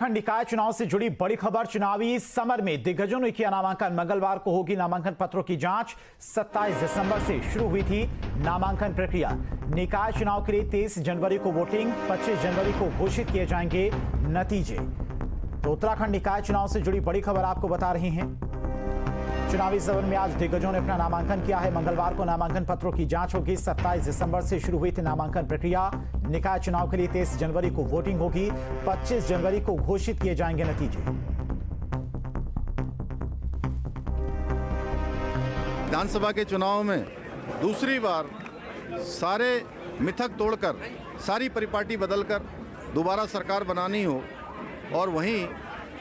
उत्तराखंड निकाय चुनाव से जुड़ी बड़ी खबर। चुनावी समर में दिग्गजों ने किया नामांकन। मंगलवार को होगी नामांकन पत्रों की जांच। 27 दिसंबर से शुरू हुई थी नामांकन प्रक्रिया। निकाय चुनाव के लिए 23 जनवरी को वोटिंग, 25 जनवरी को घोषित किए जाएंगे नतीजे। तो उत्तराखंड निकाय चुनाव से जुड़ी बड़ी खबर आपको बता रही हैं। चुनावी समर में आज दिग्गजों ने अपना नामांकन किया है। मंगलवार को नामांकन पत्रों की जांच होगी। 27 दिसंबर से शुरू हुई थी नामांकन प्रक्रिया। निकाय चुनाव के लिए 23 जनवरी को वोटिंग होगी, 25 जनवरी को घोषित किए जाएंगे नतीजे। विधानसभा के चुनाव में दूसरी बार सारे मिथक तोड़कर, सारी परिपाटी बदलकर दोबारा सरकार बनानी हो, और वहीं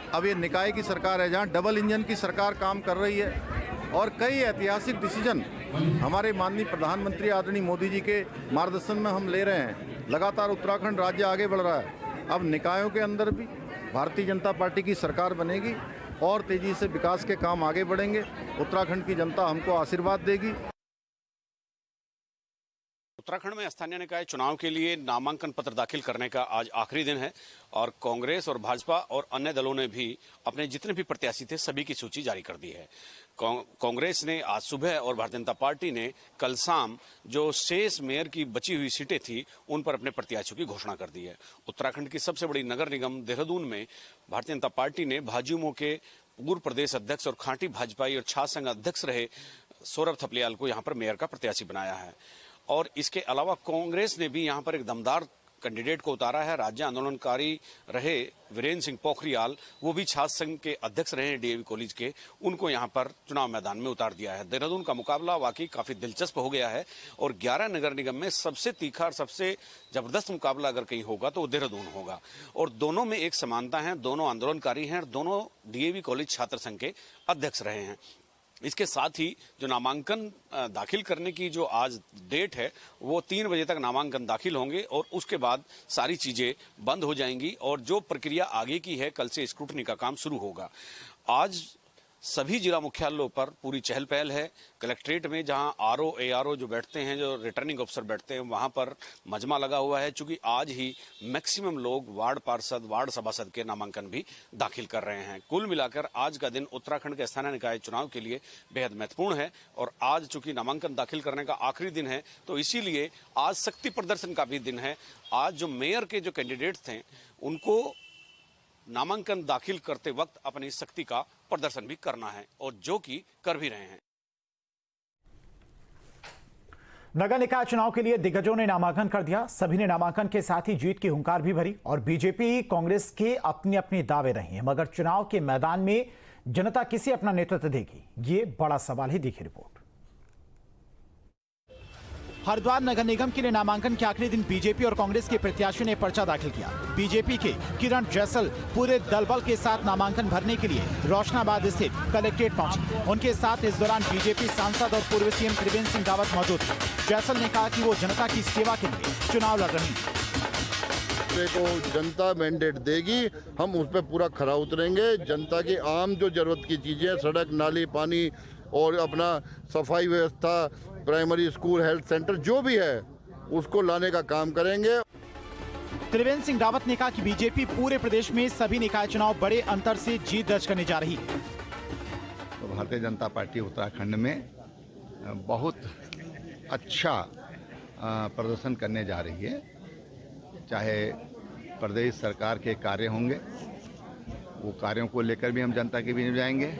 अब ये निकाय की सरकार है जहां डबल इंजन की सरकार काम कर रही है और कई ऐतिहासिक डिसीजन हमारे माननीय प्रधानमंत्री आदरणीय मोदी जी के मार्गदर्शन में हम ले रहे हैं। लगातार उत्तराखंड राज्य आगे बढ़ रहा है। अब निकायों के अंदर भी भारतीय जनता पार्टी की सरकार बनेगी और तेजी से विकास के काम आगे बढ़ेंगे। उत्तराखंड की जनता हमको आशीर्वाद देगी। उत्तराखंड में स्थानीय निकाय चुनाव के लिए नामांकन पत्र दाखिल करने का आज आखिरी दिन है और कांग्रेस और भाजपा और अन्य दलों ने भी अपने जितने भी प्रत्याशी थे सभी की सूची जारी कर दी है। कांग्रेस ने आज सुबह और भारतीय जनता पार्टी ने कल शाम जो शेष मेयर की बची हुई सीटें थी उन पर अपने प्रत्याशियों की घोषणा कर दी है। उत्तराखंड की सबसे बड़ी नगर निगम देहरादून में भारतीय जनता पार्टी ने भाजयुमो के पूर्व प्रदेश अध्यक्ष और खांटी भाजपाई और छात्र संघ अध्यक्ष रहे सौरभ थपलियाल को यहाँ पर मेयर का प्रत्याशी बनाया है। और इसके अलावा कांग्रेस ने भी यहां पर एक दमदार कैंडिडेट को उतारा है। राज्य आंदोलनकारी रहे वीरेंद्र सिंह पोखरियाल, वो भी छात्र संघ के अध्यक्ष रहे हैं डीएवी कॉलेज के, उनको यहां पर चुनाव मैदान में उतार दिया है। देहरादून का मुकाबला वाकई काफी दिलचस्प हो गया है और 11 नगर निगम में सबसे तीखा और सबसे जबरदस्त मुकाबला अगर कहीं होगा तो देहरादून होगा। और दोनों में एक समानता है, दोनों आंदोलनकारी हैं और दोनों डीएवी कॉलेज छात्र संघ के अध्यक्ष रहे हैं। इसके साथ ही जो नामांकन दाखिल करने की जो आज डेट है वो 3 बजे तक नामांकन दाखिल होंगे और उसके बाद सारी चीजें बंद हो जाएंगी और जो प्रक्रिया आगे की है कल से स्क्रूटनी का काम शुरू होगा। आज सभी जिला मुख्यालयों पर पूरी चहल पहल है। कलेक्ट्रेट में जहां आरओ एआरओ जो बैठते हैं, जो रिटर्निंग अफसर बैठते हैं, वहां पर मजमा लगा हुआ है, चूंकि आज ही मैक्सिमम लोग वार्ड पार्षद, वार्ड सभासद के नामांकन भी दाखिल कर रहे हैं। कुल मिलाकर आज का दिन उत्तराखंड के स्थानीय निकाय चुनाव के लिए बेहद महत्वपूर्ण है और आज चूंकि नामांकन दाखिल करने का आखिरी दिन है तो इसीलिए आज शक्ति प्रदर्शन का भी दिन है। आज जो मेयर के जो कैंडिडेट थे उनको नामांकन दाखिल करते वक्त अपनी शक्ति का प्रदर्शन भी करना है और जो कि कर भी रहे हैं। नगर निकाय चुनाव के लिए दिग्गजों ने नामांकन कर दिया। सभी ने नामांकन के साथ ही जीत की हुंकार भी भरी और बीजेपी कांग्रेस के अपने अपने दावे रहे हैं, मगर चुनाव के मैदान में जनता किसे अपना नेतृत्व देगी, ये बड़ा सवाल है। देखिए रिपोर्ट। हरिद्वार नगर निगम के लिए नामांकन के आखिरी दिन बीजेपी और कांग्रेस के प्रत्याशियों ने पर्चा दाखिल किया। बीजेपी के किरण जैसल पूरे दलबल के साथ नामांकन भरने के लिए रोशनाबाद स्थित कलेक्ट्रेट पहुंची। उनके साथ इस दौरान बीजेपी सांसद और पूर्व सीएम त्रिवेंद्र सिंह रावत मौजूद थे। जैसल ने कहा कि वो जनता की सेवा के लिए चुनाव लड़ रही है। को जनता मैंडेट देगी, हम उस पर पूरा खरा उतरेंगे। जनता की आम जो जरूरत की चीजें, सड़क, नाली, पानी और अपना सफाई व्यवस्था, प्राइमरी स्कूल, हेल्थ सेंटर जो भी है उसको लाने का काम करेंगे। त्रिवेंद्र सिंह रावत ने कहा कि बीजेपी पूरे प्रदेश में सभी निकाय चुनाव बड़े अंतर से जीत दर्ज करने जा रही है। तो भारतीय जनता पार्टी उत्तराखंड में बहुत अच्छा प्रदर्शन करने जा रही है। चाहे प्रदेश सरकार के कार्य होंगे, वो कार्यों को लेकर भी हम जनता के बीच में जाएंगे।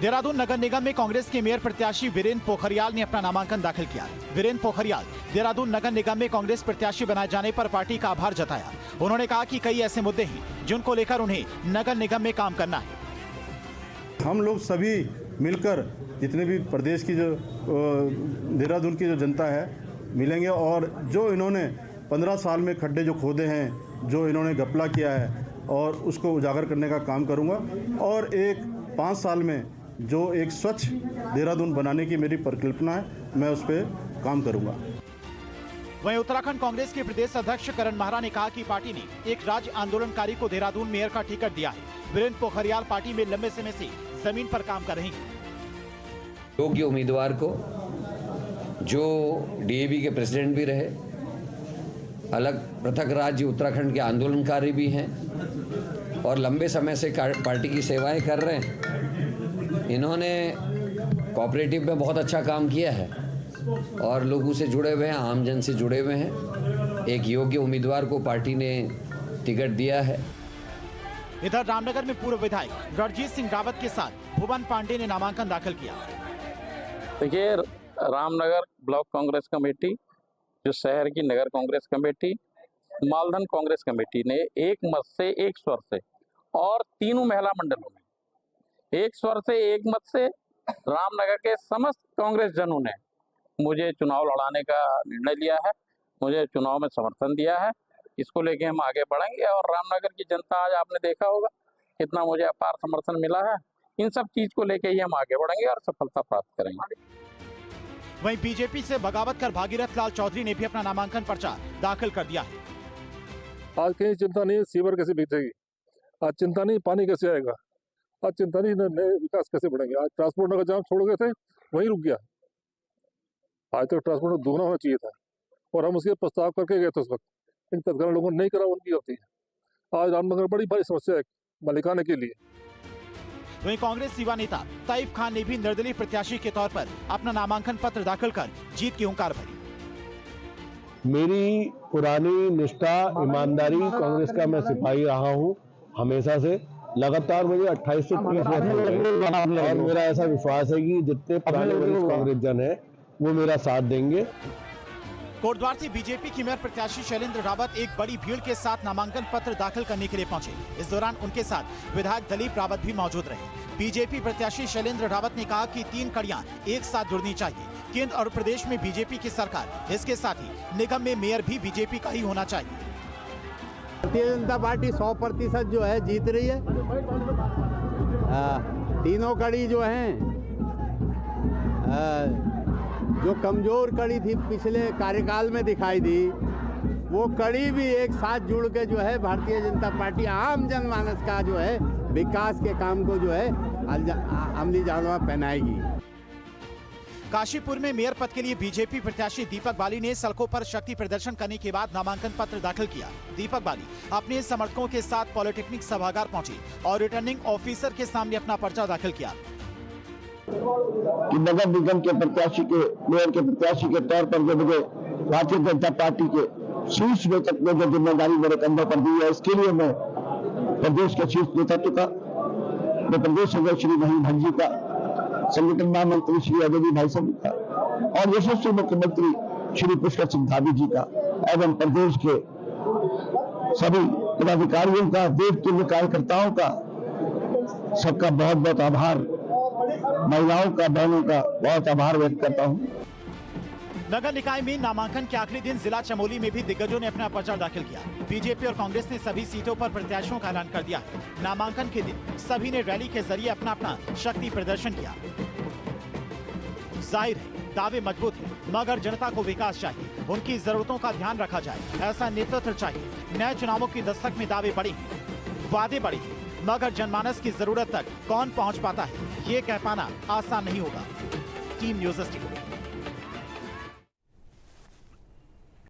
देहरादून नगर निगम में कांग्रेस के मेयर प्रत्याशी वीरेंद्र पोखरियाल ने अपना नामांकन दाखिल किया। वीरेंद्र पोखरियाल देहरादून नगर निगम में कांग्रेस प्रत्याशी बनाए जाने पर पार्टी का आभार जताया। उन्होंने कहा कि कई ऐसे मुद्दे हैं जिनको लेकर उन्हें नगर निगम में काम करना है। हम लोग सभी मिलकर जितने भी प्रदेश की जो देहरादून की जो जनता है मिलेंगे और जो इन्होंने 15 साल में खड्डे जो खोदे हैं, जो इन्होंने घपला किया है, और उसको उजागर करने का काम करूंगा और एक 5 साल में जो एक स्वच्छ देहरादून बनाने की मेरी परिकल्पना है, मैं उस पर काम करूंगा। वहीं उत्तराखंड कांग्रेस के प्रदेश अध्यक्ष करण माहरा ने कहा कि पार्टी ने एक राज्य आंदोलनकारी को देहरादून मेयर का टिकट दिया है। वीरेंद्र पोखरियाल पार्टी में लंबे समय से जमीन पर काम कर रहे हैं। योग्य उम्मीदवार को, जो डीएवी के प्रेसिडेंट भी रहे, अलग पृथक राज्य उत्तराखंड के आंदोलनकारी भी हैं और लंबे समय से पार्टी की सेवाएं कर रहे हैं। इन्होंने कोऑपरेटिव में बहुत अच्छा काम किया है और लोगों से जुड़े हुए हैं, आमजन से जुड़े हुए हैं। एक योग्य उम्मीदवार को पार्टी ने टिकट दिया है। इधर रामनगर में पूर्व विधायक रणजीत सिंह रावत के साथ भुवन पांडे ने नामांकन दाखिल किया। देखिए, रामनगर ब्लॉक कांग्रेस कमेटी, जो शहर की नगर कांग्रेस कमेटी, मालधन कांग्रेस कमेटी ने एक मत से, एक स्वर से, और तीनों महिला मंडलों में एक स्वर से, एक मत से रामनगर के समस्त कांग्रेस जनों ने मुझे चुनाव लड़ाने का निर्णय लिया है, मुझे चुनाव में समर्थन दिया है। इसको लेके हम आगे बढ़ेंगे और रामनगर की जनता, आज आपने देखा होगा कितना मुझे अपार समर्थन मिला है। इन सब चीज को लेके ही हम आगे बढ़ेंगे और सफलता प्राप्त करेंगे। वहीं बीजेपी से बगावत कर भागीरथ लाल चौधरी ने भी अपना नामांकन पर्चा दाखिल कर दिया है। आज कहीं चिंता नहीं सीवर कैसे बिकेगी, आज चिंता नहीं पानी कैसे आएगा, आज चिंता नहीं नए विकास कैसे बढ़ेंगे। आज ट्रांसपोर्ट का जाम छोड़ गए थे, वहीं रुक गया। आज तक ट्रांसपोर्ट दोगुना होना चाहिए था और हम उसके प्रस्ताव करके गए थे उस वक्त, इन तत्काल लोगों ने नहीं करा, उनकी गलती है। आज रामनगर बड़ी भारी समस्या है मलिकाने के लिए। वहीं कांग्रेस युवा नेता ताइफ खान ने भी निर्दलीय प्रत्याशी के तौर पर अपना नामांकन पत्र दाखिल कर जीत की हुंकार भरी। मेरी पुरानी निष्ठा, ईमानदारी, कांग्रेस का मैं सिपाही रहा हूं हमेशा से। लगातार मुझे 28 से 30 वर्ष हो गए और मेरा ऐसा विश्वास है कि जितने पुराने वरिष्ठ कांग्रेस जन है वो मेरा साथ देंगे। कोटद्वार से बीजेपी की मेयर प्रत्याशी शैलेंद्र रावत एक बड़ी भीड़ के साथ नामांकन पत्र दाखिल करने के लिए पहुंचे। इस दौरान उनके साथ विधायक दलीप रावत भी मौजूद रहे। बीजेपी प्रत्याशी शैलेंद्र रावत ने कहा कि 3 कड़ियां एक साथ जुड़नी चाहिए। केंद्र और प्रदेश में बीजेपी की सरकार, इसके साथ ही निगम में मेयर भी बीजेपी का ही होना चाहिए। भारतीय जनता पार्टी 100% जो है जीत रही है। तीनों कड़ी जो हैं, जो कमजोर कड़ी थी पिछले कार्यकाल में दिखाई दी, वो कड़ी भी एक साथ जुड़ के जो है भारतीय जनता पार्टी आम जनमानस का जो है विकास के काम को जो है अमली जामा पहनाएगी। काशीपुर में मेयर पद के लिए बीजेपी प्रत्याशी दीपक बाली ने सड़कों पर शक्ति प्रदर्शन करने के बाद नामांकन पत्र दाखिल किया। दीपक बाली अपने समर्थकों के साथ पॉलिटेक्निक सभागार पहुंचे और रिटर्निंग ऑफिसर के सामने अपना पर्चा दाखिल किया। कि नगर निगम के प्रत्याशी के, मेयर के प्रत्याशी के तौर पर जो मुझे भारतीय जनता पार्टी के शीर्ष नेतृत्व में जो जिम्मेदारी मेरे कंधों पर दी है, इसके लिए मैं प्रदेश के शीर्ष नेतृत्व का, मैं प्रदेश अध्यक्ष श्री महीन भंजी का, संगठन महामंत्री श्री अजय भाई साहब का और यशस्वी मुख्यमंत्री श्री पुष्कर सिंह धामी जी का एवं प्रदेश के सभी पदाधिकारियों का, देवतुल्य कार्यकर्ताओं का, सबका बहुत बहुत आभार, महिलाओं का, बहनों का बहुत आभार व्यक्त करता हूं। नगर निकाय में नामांकन के आखिरी दिन जिला चमोली में भी दिग्गजों ने अपना पर्चा दाखिल किया। बीजेपी और कांग्रेस ने सभी सीटों पर प्रत्याशियों का ऐलान कर दिया है। नामांकन के दिन सभी ने रैली के जरिए अपना अपना शक्ति प्रदर्शन किया। जाहिर है दावे मजबूत है, मगर जनता को विकास चाहिए, उनकी जरूरतों का ध्यान रखा जाए, ऐसा नेतृत्व चाहिए। नए चुनावों की दस्तक में दावे बड़े हैं, वादे बड़े हैं, मगर जनमानस की जरूरत तक कौन पहुंच पाता है, ये कह पाना आसान नहीं होगा। Team news studio.